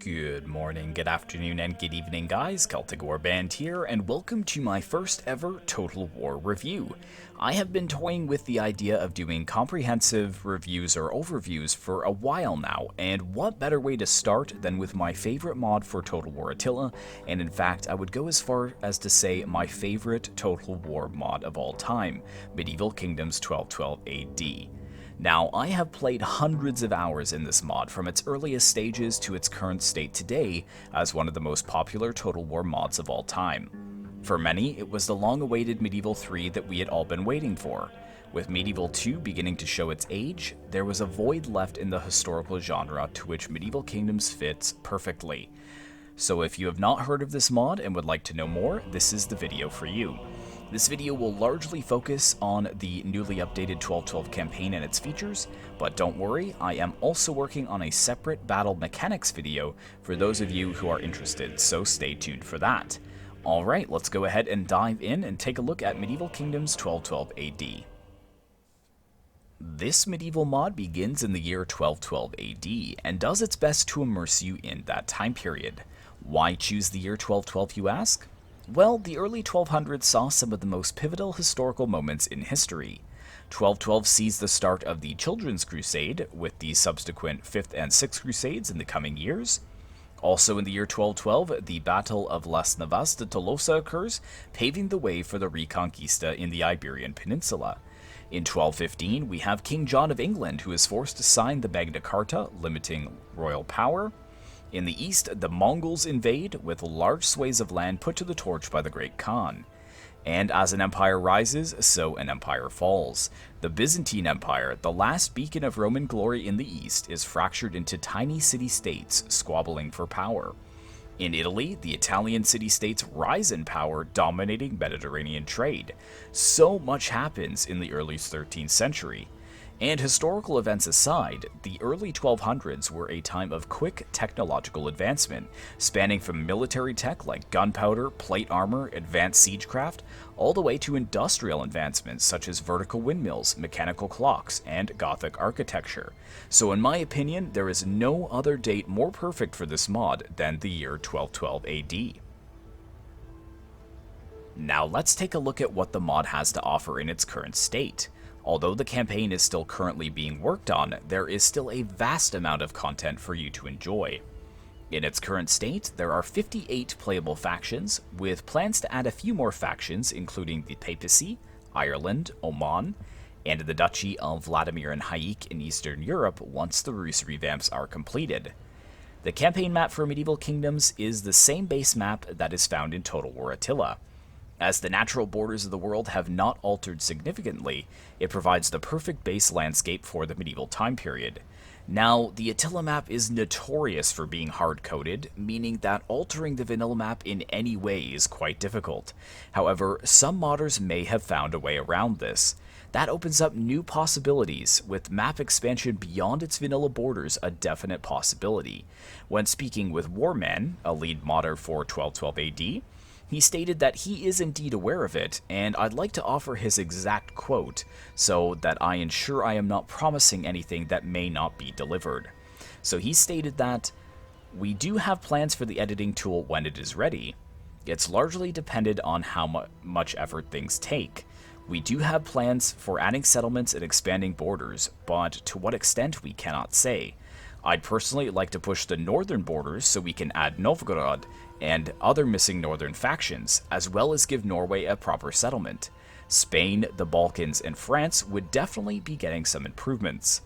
Good morning, good afternoon, and good evening, guys. Celtic Warband here, and welcome to my first ever Total War review. I have been toying with the idea of doing comprehensive reviews or overviews for a while now, and what better way to start than with my favorite mod for Total War Attila, and in fact, I would go as far as to say my favorite Total War mod of all time, Medieval Kingdoms 1212 AD. Now, I have played hundreds of hours in this mod from its earliest stages to its current state today as one of the most popular Total War mods of all time. For many, it was the long-awaited Medieval 3 that we had all been waiting for. With Medieval 2 beginning to show its age, there was a void left in the historical genre to which Medieval Kingdoms fits perfectly. So if you have not heard of this mod and would like to know more, this is the video for you. This video will largely focus on the newly updated 1212 campaign and its features, but don't worry, I am also working on a separate battle mechanics video for those of you who are interested, so stay tuned for that. Alright, let's go ahead and dive in and take a look at Medieval Kingdoms 1212 AD. This medieval mod begins in the year 1212 AD and does its best to immerse you in that time period. Why choose the year 1212, you ask? Well, the early 1200s saw some of the most pivotal historical moments in history. 1212 sees the start of the Children's Crusade, with the subsequent 5th and 6th Crusades in the coming years. Also in the year 1212, the Battle of Las Navas de Tolosa occurs, paving the way for the Reconquista in the Iberian Peninsula. In 1215, we have King John of England, who is forced to sign the Magna Carta, limiting royal power. In the east, the Mongols invade, with large swathes of land put to the torch by the Great Khan. And as an empire rises, so an empire falls. The Byzantine Empire, the last beacon of Roman glory in the east, is fractured into tiny city-states squabbling for power. In Italy, the Italian city-states rise in power, dominating Mediterranean trade. So much happens in the early 13th century. And historical events aside, the early 1200s were a time of quick technological advancement, spanning from military tech like gunpowder, plate armor, advanced siegecraft, all the way to industrial advancements such as vertical windmills, mechanical clocks, and Gothic architecture. So in my opinion, there is no other date more perfect for this mod than the year 1212 AD. Now let's take a look at what the mod has to offer in its current state. Although the campaign is still currently being worked on, there is still a vast amount of content for you to enjoy. In its current state, there are 58 playable factions, with plans to add a few more factions including the Papacy, Ireland, Oman, and the Duchy of Vladimir and Haik in Eastern Europe once the Rus revamps are completed. The campaign map for Medieval Kingdoms is the same base map that is found in Total War Attila. As the natural borders of the world have not altered significantly, it provides the perfect base landscape for the medieval time period. Now, the Attila map is notorious for being hard-coded, meaning that altering the vanilla map in any way is quite difficult. However, some modders may have found a way around this. That opens up new possibilities, with map expansion beyond its vanilla borders a definite possibility. When speaking with Warman, a lead modder for 1212 AD, he stated that he is indeed aware of it, and I'd like to offer his exact quote, so that I ensure I am not promising anything that may not be delivered. So he stated that, "We do have plans for the editing tool when it is ready. It's largely dependent on how much effort things take. We do have plans for adding settlements and expanding borders, but to what extent we cannot say. I'd personally like to push the northern borders so we can add Novgorod and other missing northern factions, as well as give Norway a proper settlement. Spain, the Balkans, and France would definitely be getting some improvements.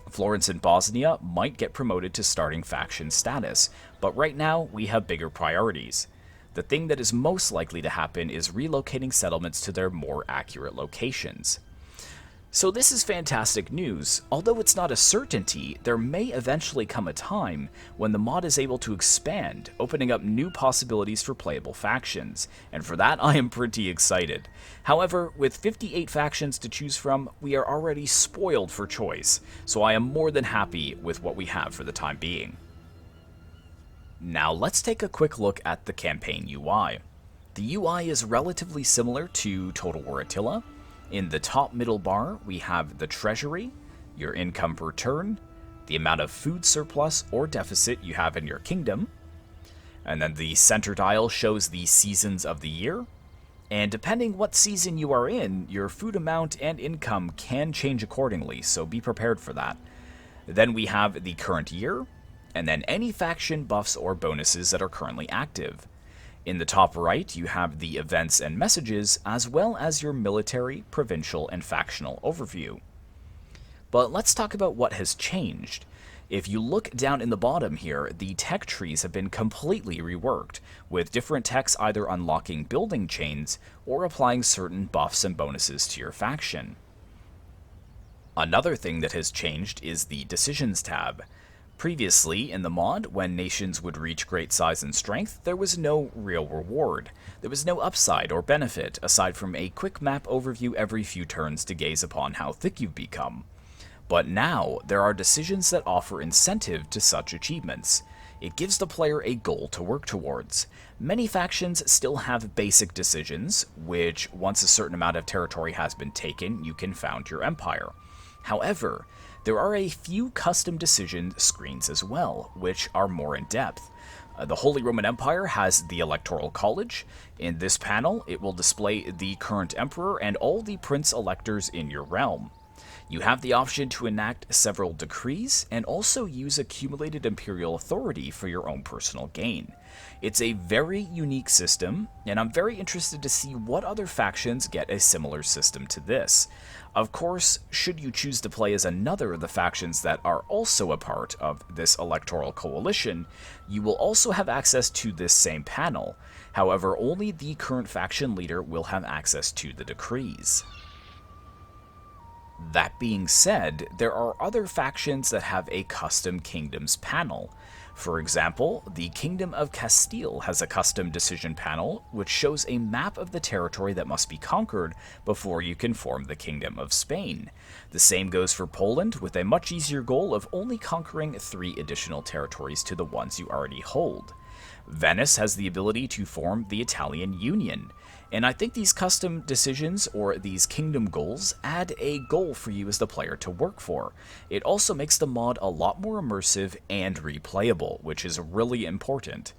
Florence and Bosnia might get promoted to starting faction status, but right now we have bigger priorities. The thing that is most likely to happen is relocating settlements to their more accurate locations." So this is fantastic news. Although it's not a certainty, there may eventually come a time when the mod is able to expand, opening up new possibilities for playable factions, and for that I am pretty excited. However, with 58 factions to choose from, we are already spoiled for choice, so I am more than happy with what we have for the time being. Now let's take a quick look at the campaign UI. The UI is relatively similar to Total War Attila. In the top middle bar, we have the treasury, your income per turn, the amount of food surplus or deficit you have in your kingdom, and then the center dial shows the seasons of the year, and depending what season you are in, your food amount and income can change accordingly, so be prepared for that. Then we have the current year, and then any faction buffs or bonuses that are currently active. In the top right, you have the events and messages, as well as your military, provincial, and factional overview. But let's talk about what has changed. If you look down in the bottom here, the tech trees have been completely reworked, with different techs either unlocking building chains or applying certain buffs and bonuses to your faction. Another thing that has changed is the Decisions tab. Previously, in the mod, when nations would reach great size and strength, there was no real reward. There was no upside or benefit, aside from a quick map overview every few turns to gaze upon how thick you've become. But now, there are decisions that offer incentive to such achievements. It gives the player a goal to work towards. Many factions still have basic decisions, which, once a certain amount of territory has been taken, you can found your empire. However, there are a few custom decision screens as well, which are more in-depth. The Holy Roman Empire has the Electoral College. In this panel, it will display the current emperor and all the prince-electors in your realm. You have the option to enact several decrees and also use accumulated imperial authority for your own personal gain. It's a very unique system, and I'm very interested to see what other factions get a similar system to this. Of course, should you choose to play as another of the factions that are also a part of this electoral coalition, you will also have access to this same panel. However, only the current faction leader will have access to the decrees. That being said, there are other factions that have a custom kingdoms panel. For example, the Kingdom of Castile has a custom decision panel, which shows a map of the territory that must be conquered before you can form the Kingdom of Spain. The same goes for Poland, with a much easier goal of only conquering 3 additional territories to the ones you already hold. Venice has the ability to form the Italian Union, and I think these custom decisions, or these kingdom goals, add a goal for you as the player to work for. It also makes the mod a lot more immersive and replayable, which is really important.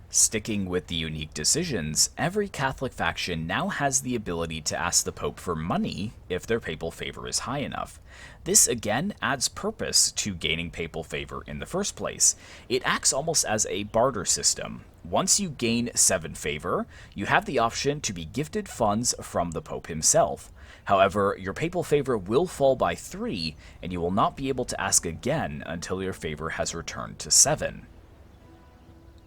Sticking with the unique decisions, every Catholic faction now has the ability to ask the Pope for money if their papal favor is high enough. This again adds purpose to gaining papal favor in the first place. It acts almost as a barter system. Once you gain 7 favor, you have the option to be gifted funds from the Pope himself. However, your papal favor will fall by 3, and you will not be able to ask again until your favor has returned to 7.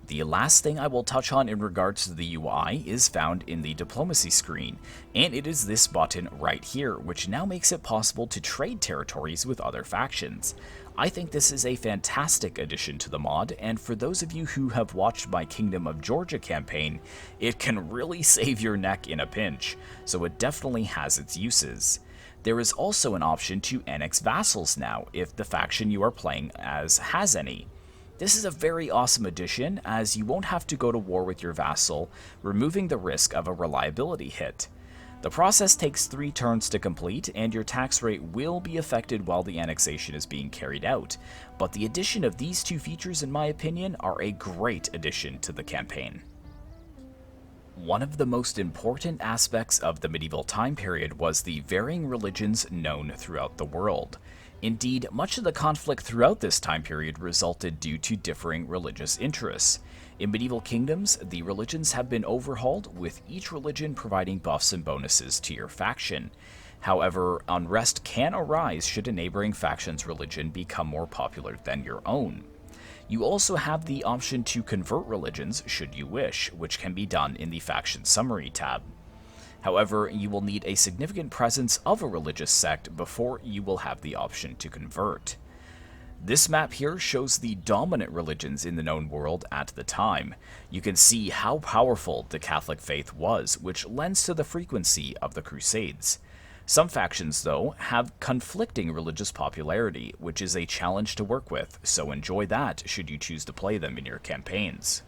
The last thing I will touch on in regards to the UI is found in the diplomacy screen, and it is this button right here, which now makes it possible to trade territories with other factions. I think this is a fantastic addition to the mod, and for those of you who have watched my Kingdom of Georgia campaign, it can really save your neck in a pinch, so it definitely has its uses. There is also an option to annex vassals now, if the faction you are playing as has any. This is a very awesome addition, as you won't have to go to war with your vassal, removing the risk of a reliability hit. The process takes 3 turns to complete, and your tax rate will be affected while the annexation is being carried out, but the addition of these 2 features, in my opinion, are a great addition to the campaign. One of the most important aspects of the medieval time period was the varying religions known throughout the world. Indeed, much of the conflict throughout this time period resulted due to differing religious interests. In medieval kingdoms, the religions have been overhauled, with each religion providing buffs and bonuses to your faction. However, unrest can arise should a neighboring faction's religion become more popular than your own. You also have the option to convert religions should you wish, which can be done in the Faction Summary tab. However, you will need a significant presence of a religious sect before you will have the option to convert. This map here shows the dominant religions in the known world at the time. You can see how powerful the Catholic faith was, which lends to the frequency of the Crusades. Some factions, though, have conflicting religious popularity, which is a challenge to work with, so enjoy that should you choose to play them in your campaigns.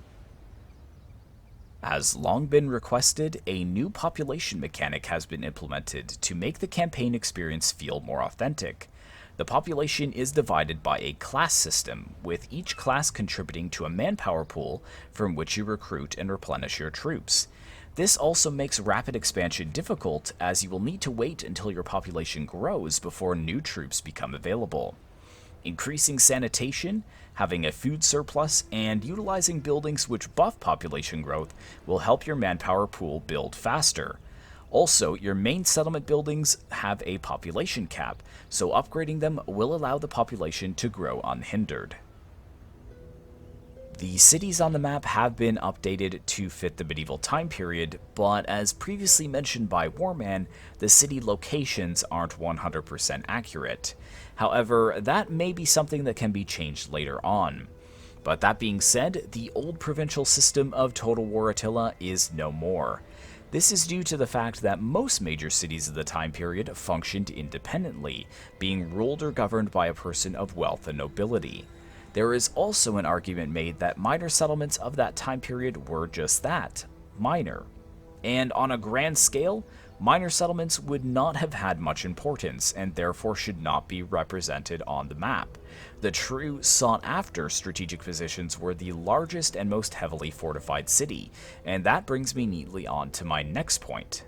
As long been requested, a new population mechanic has been implemented to make the campaign experience feel more authentic. The population is divided by a class system, with each class contributing to a manpower pool from which you recruit and replenish your troops. This also makes rapid expansion difficult, as you will need to wait until your population grows before new troops become available. Increasing sanitation, having a food surplus, and utilizing buildings which buff population growth will help your manpower pool build faster. Also, your main settlement buildings have a population cap, so upgrading them will allow the population to grow unhindered. The cities on the map have been updated to fit the medieval time period, but as previously mentioned by Warman, the city locations aren't 100% accurate. However, that may be something that can be changed later on. But that being said, the old provincial system of Total War Attila is no more. This is due to the fact that most major cities of the time period functioned independently, being ruled or governed by a person of wealth and nobility. There is also an argument made that minor settlements of that time period were just that, minor. And on a grand scale, minor settlements would not have had much importance and therefore should not be represented on the map. The true sought-after strategic positions were the largest and most heavily fortified city, and that brings me neatly on to my next point.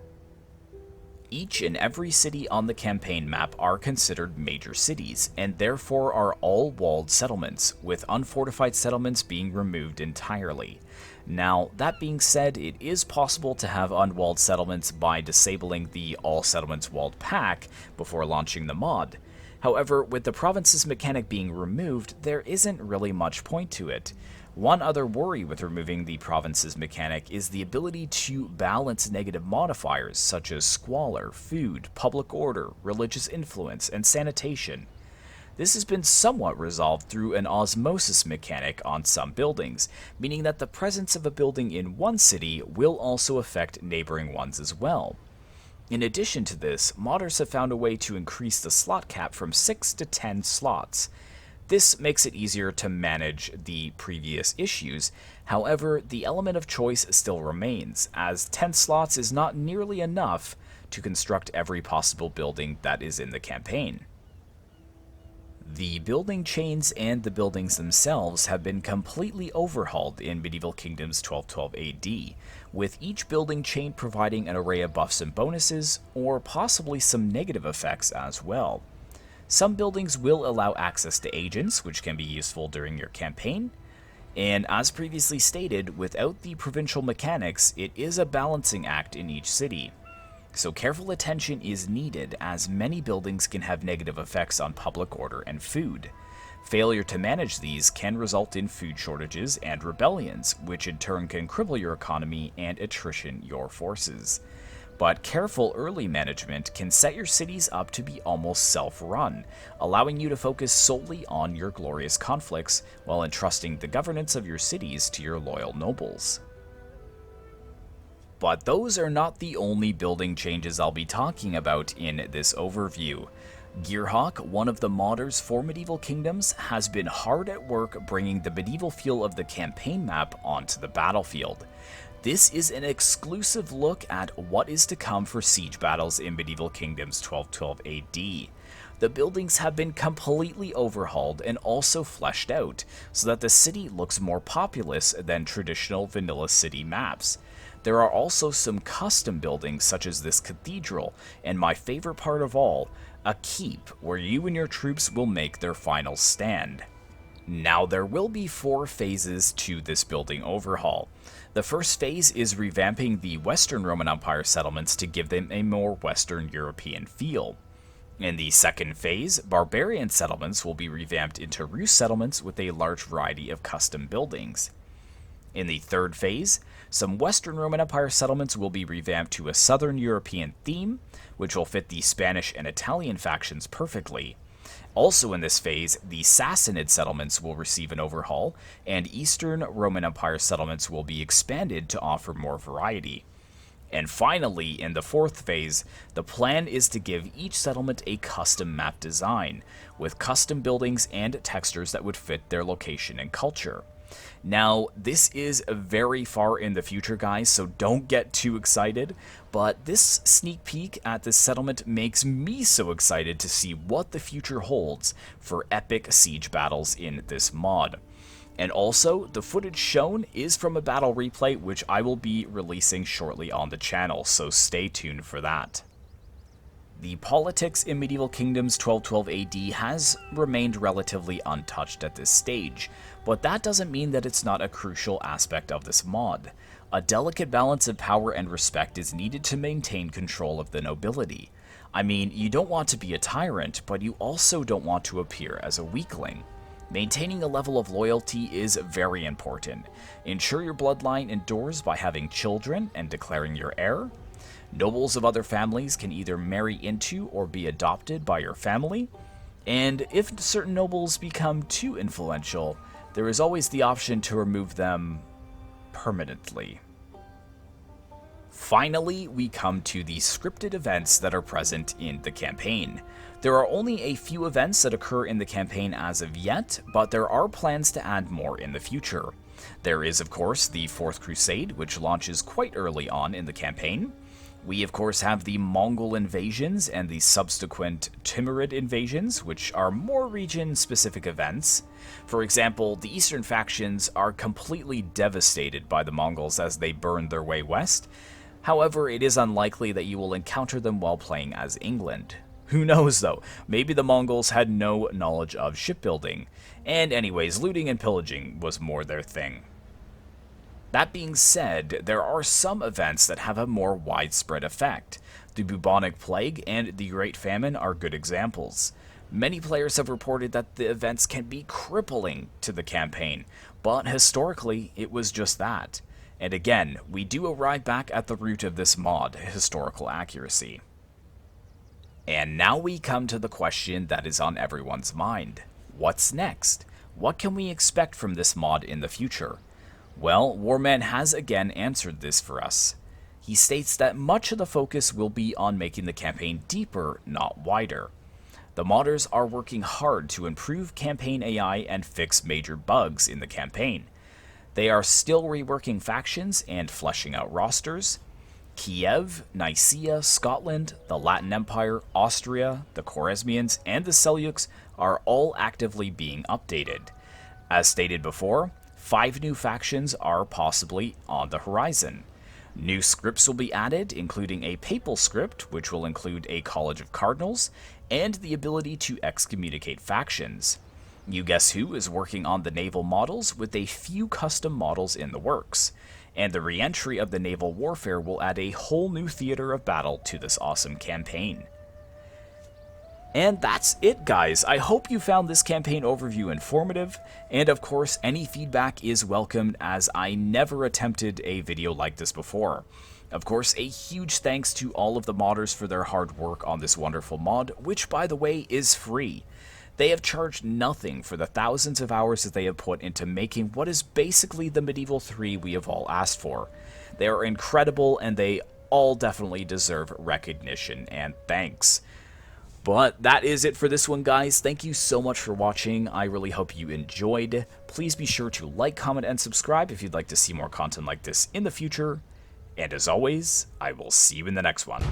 Each and every city on the campaign map are considered major cities, and therefore are all walled settlements, with unfortified settlements being removed entirely. Now, that being said, it is possible to have unwalled settlements by disabling the All Settlements Walled pack before launching the mod. However, with the provinces mechanic being removed, there isn't really much point to it. One other worry with removing the provinces mechanic is the ability to balance negative modifiers such as squalor, food, public order, religious influence, and sanitation. This has been somewhat resolved through an osmosis mechanic on some buildings, meaning that the presence of a building in one city will also affect neighboring ones as well. In addition to this, modders have found a way to increase the slot cap from 6 to 10 slots. This makes it easier to manage the previous issues. However, the element of choice still remains, as 10 slots is not nearly enough to construct every possible building that is in the campaign. The building chains and the buildings themselves have been completely overhauled in Medieval Kingdoms 1212 AD, with each building chain providing an array of buffs and bonuses, or possibly some negative effects as well. Some buildings will allow access to agents, which can be useful during your campaign, and as previously stated, without the provincial mechanics, it is a balancing act in each city. So careful attention is needed, as many buildings can have negative effects on public order and food. Failure to manage these can result in food shortages and rebellions, which in turn can cripple your economy and attrition your forces. But careful early management can set your cities up to be almost self-run, allowing you to focus solely on your glorious conflicts while entrusting the governance of your cities to your loyal nobles. But those are not the only building changes I'll be talking about in this overview. Gearhawk, one of the modders for Medieval Kingdoms, has been hard at work bringing the medieval feel of the campaign map onto the battlefield. This is an exclusive look at what is to come for siege battles in Medieval Kingdoms 1212 AD. The buildings have been completely overhauled and also fleshed out, so that the city looks more populous than traditional vanilla city maps. There are also some custom buildings such as this cathedral, and my favorite part of all, a keep where you and your troops will make their final stand. Now, there will be 4 phases to this building overhaul. The first phase is revamping the Western Roman Empire settlements to give them a more Western European feel. In the second phase, barbarian settlements will be revamped into Rus settlements with a large variety of custom buildings. In the third phase, some Western Roman Empire settlements will be revamped to a Southern European theme, which will fit the Spanish and Italian factions perfectly. Also in this phase, the Sassanid settlements will receive an overhaul, and Eastern Roman Empire settlements will be expanded to offer more variety. And finally, in the fourth phase, the plan is to give each settlement a custom map design, with custom buildings and textures that would fit their location and culture. Now, this is very far in the future, guys, so don't get too excited, but this sneak peek at this settlement makes me so excited to see what the future holds for epic siege battles in this mod. And also, the footage shown is from a battle replay which I will be releasing shortly on the channel, so stay tuned for that. The politics in Medieval Kingdoms 1212 AD has remained relatively untouched at this stage, but that doesn't mean that it's not a crucial aspect of this mod. A delicate balance of power and respect is needed to maintain control of the nobility. I mean, you don't want to be a tyrant, but you also don't want to appear as a weakling. Maintaining a level of loyalty is very important. Ensure your bloodline endures by having children and declaring your heir. Nobles of other families can either marry into or be adopted by your family, and if certain nobles become too influential, there is always the option to remove them permanently. Finally, we come to the scripted events that are present in the campaign. There are only a few events that occur in the campaign as of yet, but there are plans to add more in the future. There is, of course, the Fourth Crusade, which launches quite early on in the campaign. We, of course, have the Mongol invasions and the subsequent Timurid invasions, which are more region-specific events. For example, the eastern factions are completely devastated by the Mongols as they burn their way west. However, it is unlikely that you will encounter them while playing as England. Who knows, though? Maybe the Mongols had no knowledge of shipbuilding. And anyways, looting and pillaging was more their thing. That being said, there are some events that have a more widespread effect. The bubonic plague and the Great Famine are good examples. Many players have reported that the events can be crippling to the campaign, but historically it was just that. And again, we do arrive back at the root of this mod, historical accuracy. And now we come to the question that is on everyone's mind. What's next? What can we expect from this mod in the future? Well, Warman has again answered this for us. He states that much of the focus will be on making the campaign deeper, not wider. The modders are working hard to improve campaign AI and fix major bugs in the campaign. They are still reworking factions and fleshing out rosters. Kiev, Nicaea, Scotland, the Latin Empire, Austria, the Khwarezmians, and the Seljuks are all actively being updated. As stated before, 5 new factions are possibly on the horizon. New scripts will be added, including a papal script, which will include a College of Cardinals, and the ability to excommunicate factions. You guess who is working on the naval models, with a few custom models in the works. And the re-entry of the naval warfare will add a whole new theater of battle to this awesome campaign. And that's it, guys. I hope you found this campaign overview informative, and of course any feedback is welcomed, as I never attempted a video like this before. Of course, a huge thanks to all of the modders for their hard work on this wonderful mod, which by the way is free. They have charged nothing for the thousands of hours that they have put into making what is basically the Medieval 3 we have all asked for. They are incredible, and they all definitely deserve recognition and thanks. But that is it for this one, guys. Thank you so much for watching. I really hope you enjoyed. Please be sure to like, comment, and subscribe if you'd like to see more content like this in the future. And as always, I will see you in the next one.